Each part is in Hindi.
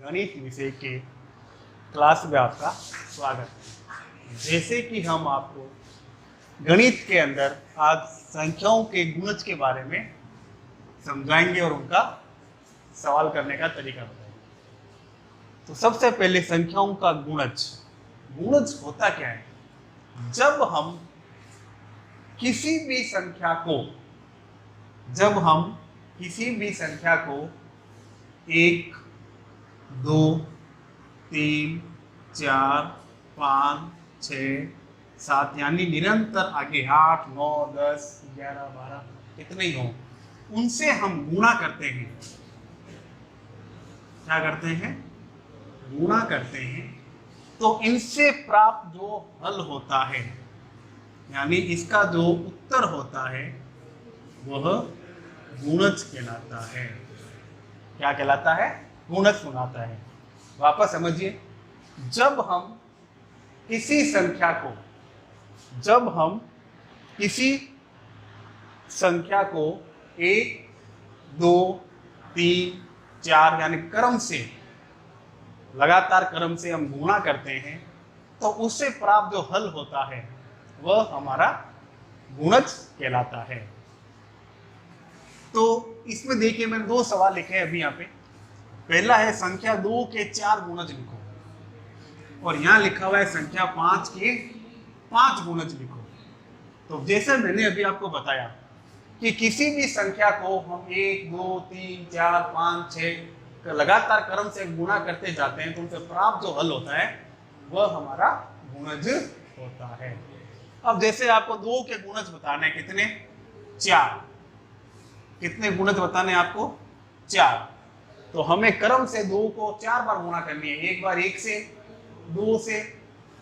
गणित विषय के क्लास में आपका स्वागत है। जैसे कि हम आपको गणित के अंदर आज संख्याओं के गुणज के बारे में समझाएंगे और उनका सवाल करने का तरीका बताएंगे। तो सबसे पहले संख्याओं का गुणज। गुणज होता क्या है? जब हम किसी भी संख्या को 1, 2, 3, 4, 5, 6, 7 यानी निरंतर आगे 8, 9, 10, 11, 12 कितने ही हो, उनसे हम गुणा करते हैं। क्या करते हैं? गुणा करते हैं। तो इनसे प्राप्त जो हल होता है यानी इसका जो उत्तर होता है वह गुणज कहलाता है। क्या कहलाता है? गुणज कहलाता है। वापस समझिए, जब हम किसी संख्या को 1, 2, 3, 4 यानी क्रम से, लगातार क्रम से हम गुणा करते हैं तो उससे प्राप्त जो हल होता है वह हमारा गुणज कहलाता है। तो इसमें देखिए, मैंने 2 सवाल लिखे हैं अभी यहाँ पे। पहला है संख्या 2 के 4 गुणज लिखो, और यहाँ लिखा हुआ है संख्या 5 के 5 गुणज लिखो। तो जैसे मैंने अभी आपको बताया कि किसी भी संख्या को हम 1, 2, 3, 4, 5, 6 लगातार क्रम से गुणा करते जाते हैं तो उनसे प्राप्त जो हल होता है वह हमारा गुणज होता है। अब जैसे आपको 2 के गुणज बताने हैं, कितने? 4। कितने गुणज बताने हैं आपको? 4। तो हमें क्रम से 2 को 4 बार गुणा करनी है। एक बार 1 से, 2 से,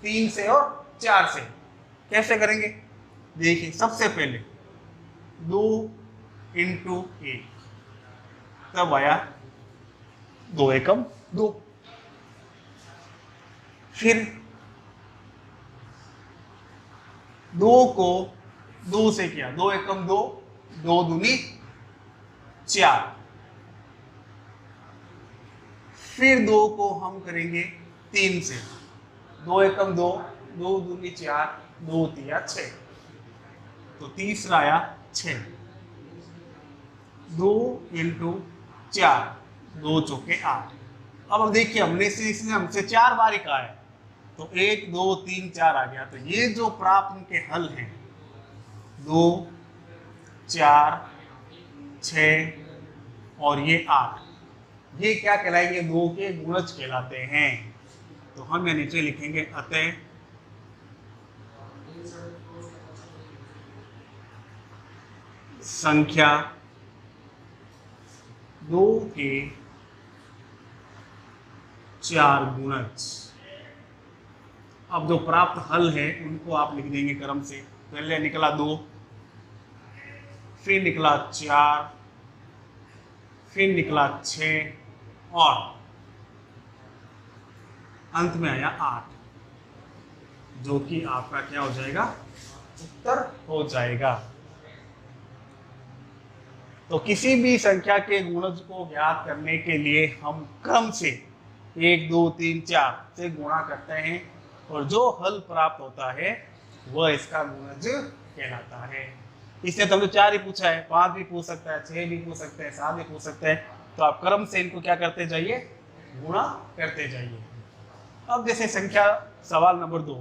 3 से और 4 से। कैसे करेंगे? देखिए, सबसे पहले 2 × 1 तब आया 2 एकम 2। फिर 2 को 2 से किया, 2 एकम 2, 2 दूनी 4। फिर 2 को हम करेंगे 3 से, 2 एकम 2, 2 दूनी 4, 2 तिया 6। तो तीसरा आया 6। 2 × 4, 2 चौके 8। अब देखिए, इसने हमसे 4 बार ही कहा है तो 1, 2, 3, 4 आ गया। तो ये जो प्राप्त उनके हल हैं 2, 4, 6 और ये 8, ये क्या कहलाएंगे? 2 के गुणज कहलाते हैं। तो हम यहाँ नीचे लिखेंगे अतः संख्या 2 के 4 गुणज। अब जो प्राप्त हल है उनको आप लिख देंगे क्रम से। पहले निकला 2, फिर निकला 4, फिर निकला 6 और अंत में आया 8, जो कि आपका क्या हो जाएगा? उत्तर हो जाएगा। तो किसी भी संख्या के गुणज को ज्ञात करने के लिए हम क्रम से 1, 2, 3, 4 से गुणा करते हैं और जो हल प्राप्त होता है वह इसका गुणज कहलाता है। इसने तुमने 4 ही पूछा है, 5 भी पूछ सकता है, 6 भी पूछ सकता है, 7 भी पूछ सकता है। तो आप क्रम से इनको क्या करते जाइए? गुणा करते जाइए। अब जैसे सवाल नंबर 2,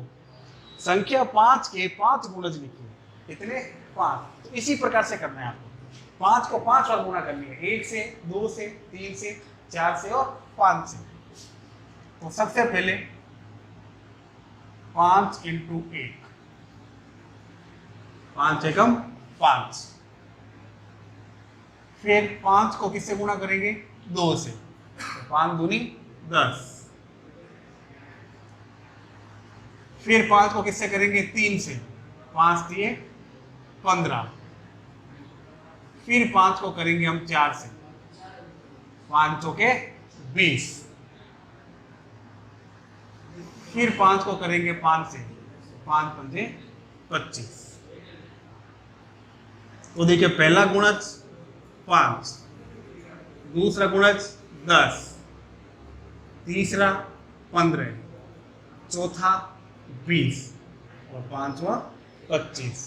संख्या 5 के 5 गुणज लिखिए। कितने? 5। तो इसी प्रकार से करना है आपको। 5 को 5 बार गुणा करनी है, 1 से, 2 से, 3 से, 4 से और 5 से। तो सबसे पहले 5 × 1, 5 एकम 5। फिर 5 को किससे गुणा करेंगे? 2 से, तो 5 दूनी 10। फिर 5 को किससे करेंगे? 3 से, 5 दिए 15। फिर 5 को करेंगे हम 4 से, 5 चौके 20। फिर 5 को करेंगे 5 से, 5 पंजे 25। तो देखिए, पहला गुणज 5, दूसरा गुणज 10, तीसरा 15, चौथा 20 और पांचवा 25।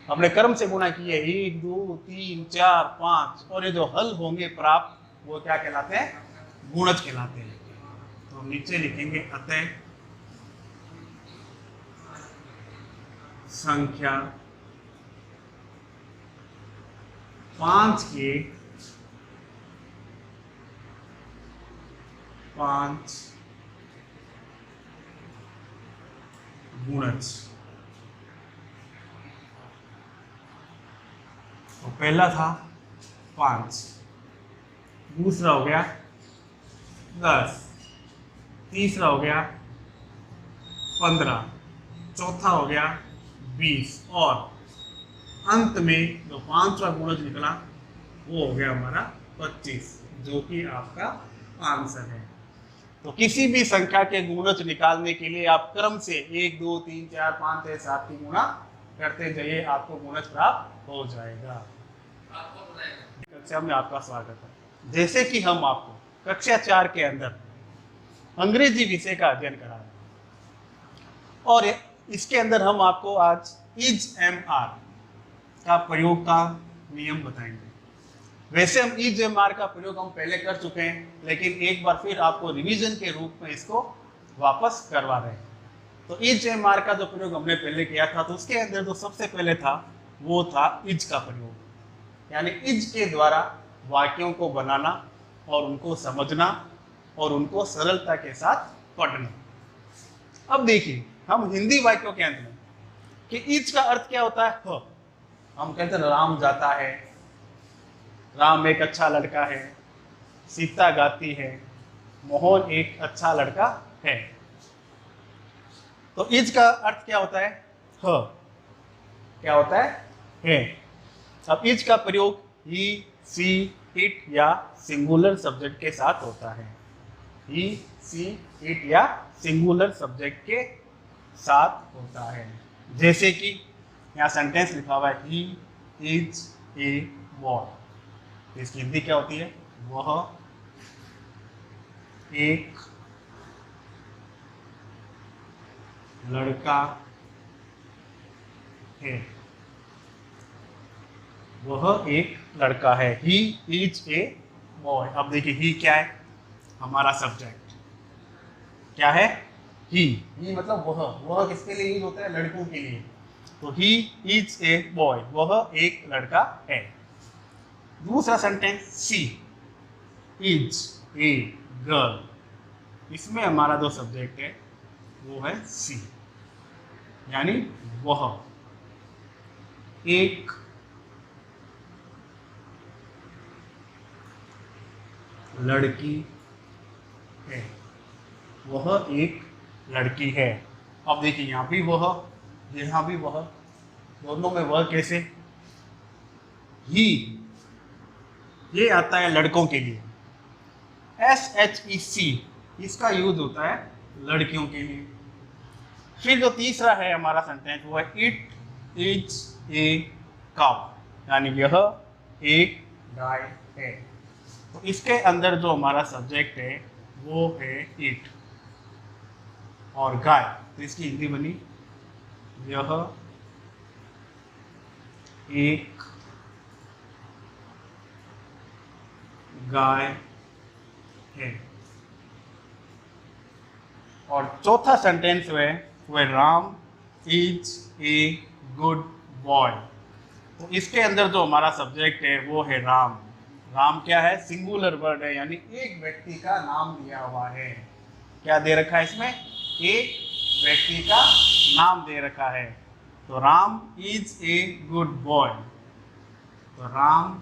हमने क्रम से गुणा किए 1 2 3 4 5 और ये जो हल होंगे प्राप्त वो क्या कहलाते हैं? गुणज कहलाते हैं। तो हम नीचे लिखेंगे अतः संख्या 5 के 5 गुणज। तो पहला था 5, दूसरा हो गया 10, तीसरा हो गया 15, चौथा हो गया 20 और अंत में जो पांचवा गुणज निकला वो हो गया हमारा 25, जो कि आपका आंसर है। तो किसी भी संख्या के गुणज निकालने के लिए आप क्रम से 1 2 3 4 5 6 7 की गुणा करते जाइए, आपको गुणज प्राप्त हो जाएगा। कक्षा में आपका स्वागत है। जैसे कि हम आपको कक्षा 4 के अंदर अंग्रेजी विषय का अध्ययन करा रहे हैं और इसके अंदर हम आपको आज इज एम आर का प्रयोग का नियम बताएंगे। वैसे हम इज एम आर का प्रयोग हम पहले कर चुके हैं, लेकिन एक बार फिर आपको रिवीजन के रूप में इसको वापस करवा रहे हैं। तो इज एम आर का जो प्रयोग हमने पहले किया था, तो उसके अंदर जो सबसे पहले था वो था इज का प्रयोग, यानी इज के द्वारा वाक्यों को बनाना और उनको समझना और उनको सरलता के साथ पढ़ना। अब देखिए, हम हिंदी वाक्यों के अंदर कि इज का अर्थ क्या होता है? हम कहते हैं राम जाता है, राम एक अच्छा लड़का है, सीता गाती है, मोहन एक अच्छा लड़का है। तो इज का अर्थ क्या होता है? क्या होता है? अब इज का प्रयोग ही, सी, इट या सिंगुलर सब्जेक्ट के साथ होता है। ही, सी, इट या सिंगुलर सब्जेक्ट के साथ होता है। जैसे कि यहाँ सेंटेंस लिखा हुआ है ही इज ए बॉय। इसकी हिंदी क्या होती है? वह एक लड़का है। वह एक लड़का है। ही इज ए बॉय। अब देखिए, ही क्या है? हमारा सब्जेक्ट क्या है? ही मतलब वह किसके लिए यूज होता है? लड़कों के लिए। तो ही इज ए बॉय, वह एक लड़का है। दूसरा sentence she is a girl. इसमें हमारा जो सब्जेक्ट है वो है सी, यानी वह एक लड़की है। वह एक लड़की है। अब देखिए, यहाँ भी वह, यहाँ भी वह, दोनों में वह कैसे? ही ये आता है लड़कों के लिए। SHEC इसका यूज होता है लड़कियों के लिए। फिर जो तीसरा है हमारा सेंटेंस वो है इट इज ए काउ, यानी यह एक गाय है। तो इसके अंदर जो हमारा सब्जेक्ट है वो है इट और गाय। तो इसकी हिंदी बनी यह एक गाय है। और चौथा सेंटेंस है वह Ram is a good boy. तो इसके अंदर जो हमारा सब्जेक्ट है वो है राम। राम क्या है? सिंगुलर वर्ड है, यानी एक व्यक्ति का नाम दिया हुआ है। क्या दे रखा है इसमें? एक व्यक्ति का नाम दे रखा है। तो Ram is a good boy. तो राम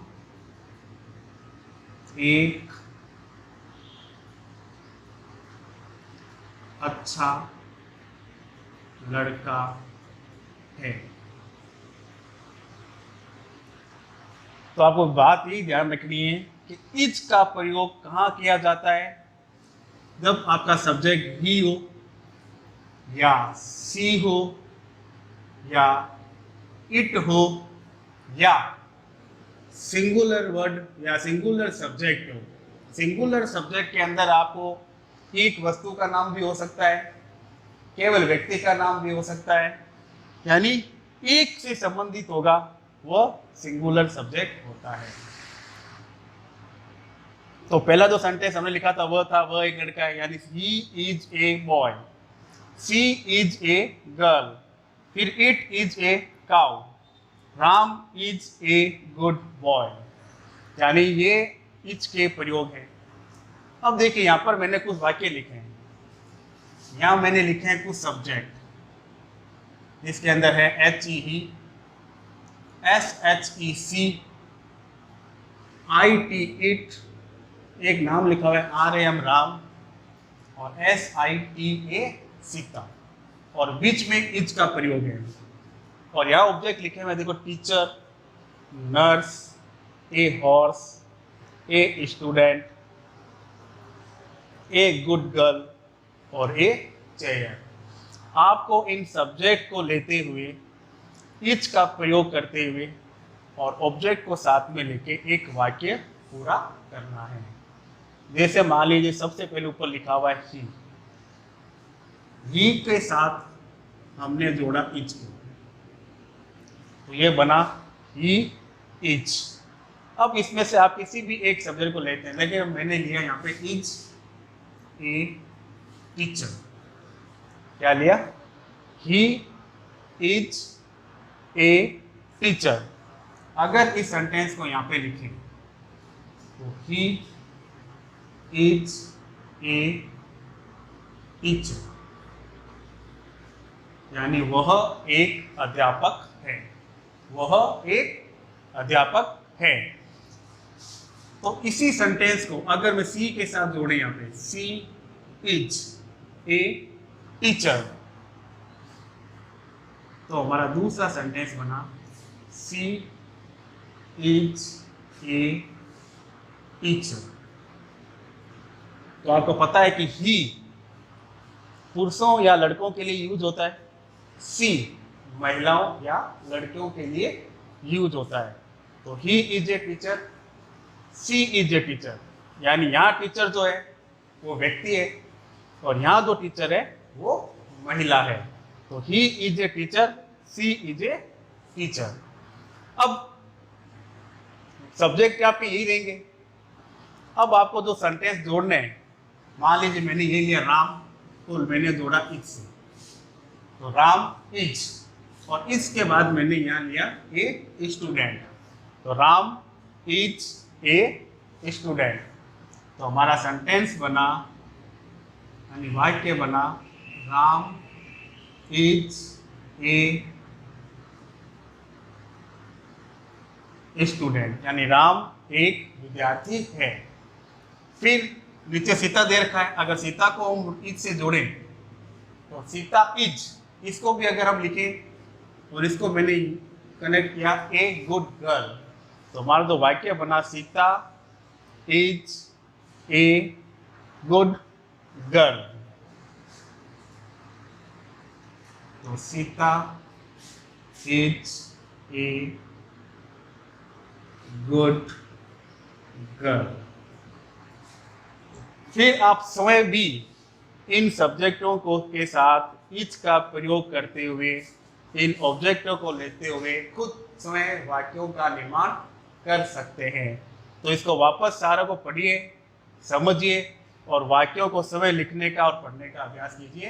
एक अच्छा लड़का है। तो आपको बात ही ध्यान रखनी है कि इज का प्रयोग कहाँ किया जाता है? जब आपका सब्जेक्ट ही हो या सी हो या इट हो या सिंगुलर वर्ड या सिंगुलर सब्जेक्ट हो। सिंगुलर सब्जेक्ट के अंदर आपको एक वस्तु का नाम भी हो सकता है, केवल व्यक्ति का नाम भी हो सकता है, यानी एक से संबंधित होगा वह सिंगुलर सब्जेक्ट होता है। तो पहला जो सेंटेंस हमने लिखा था वह एक लड़का है, यानी he is a boy, she is a girl, फिर it is a cow, Ram is a good boy, यानी ये इज के प्रयोग है। अब देखिए यहां पर मैंने कुछ वाक्य लिखे हैं, यहां मैंने लिखे हैं कुछ सब्जेक्ट, जिसके अंदर है H E he, S H E she, I T it, एक नाम लिखा हुआ है आर ए एम राम, और S I T A Sita, और बीच में इज का प्रयोग है। और यहाँ ऑब्जेक्ट लिखे हुए देखो, teacher, nurse, a horse, a student, A good girl और ए चेयर। आपको इन सब्जेक्ट को लेते हुए, इच का प्रयोग करते हुए और ऑब्जेक्ट को साथ में लेके एक वाक्य पूरा करना है। जैसे मान लीजिए सबसे पहले ऊपर लिखा हुआ है ही के साथ हमने जोड़ा इच को, तो ये बना ही इच। अब इसमें से आप किसी भी एक सब्जेक्ट को लेते हैं, लेकिन मैंने लिया यहाँ पे इज ए टीचर। क्या लिया? ही इज ए टीचर। अगर इस सेंटेंस को यहाँ पे लिखें तो ही इज ए टीचर, यानी वह एक अध्यापक है, वह एक अध्यापक है। तो इसी सेंटेंस को अगर मैं सी के साथ जोड़े, यहाँ पे सी इज ए टीचर, तो हमारा दूसरा सेंटेंस बना सी इज ए टीचर। तो आपको पता है कि ही पुरुषों या लड़कों के लिए यूज होता है, सी महिलाओं या लड़कियों के लिए यूज होता है। तो he is a teacher, she is a teacher, यानी यहाँ टीचर जो है वो व्यक्ति है और यहाँ जो टीचर है वो महिला है। तो he is a teacher, she is a teacher. अब सब्जेक्ट आपके यही रहेंगे। अब आपको जो सेंटेंस जोड़ने हैं, मान लीजिए मैंने ये लिया राम, तो मैंने जोड़ा इज से, तो राम इज, और इसके बाद मैंने यहाँ लिया ए स्टूडेंट, तो राम इज ए स्टूडेंट। तो हमारा सेंटेंस बना, यानी वाक्य बना राम इज ए स्टूडेंट, यानी राम एक विद्यार्थी है। फिर नीचे सीता दे रखा है, अगर सीता को हम इज से जोड़ें तो सीता इज, इसको भी अगर हम लिखें और इसको मैंने कनेक्ट किया ए गुड गर्ल, तो हमारा जो वाक्य बना Sita is a good girl. तो Sita is a good girl. फिर आप स्वयं भी इन सब्जेक्टों को के साथ इच का प्रयोग करते हुए, इन ऑब्जेक्टों को लेते हुए खुद स्वयं वाक्यों का निर्माण कर सकते हैं। तो इसको वापस सारा को पढ़िए, समझिए और वाक्यों को स्वयं लिखने का और पढ़ने का अभ्यास कीजिए।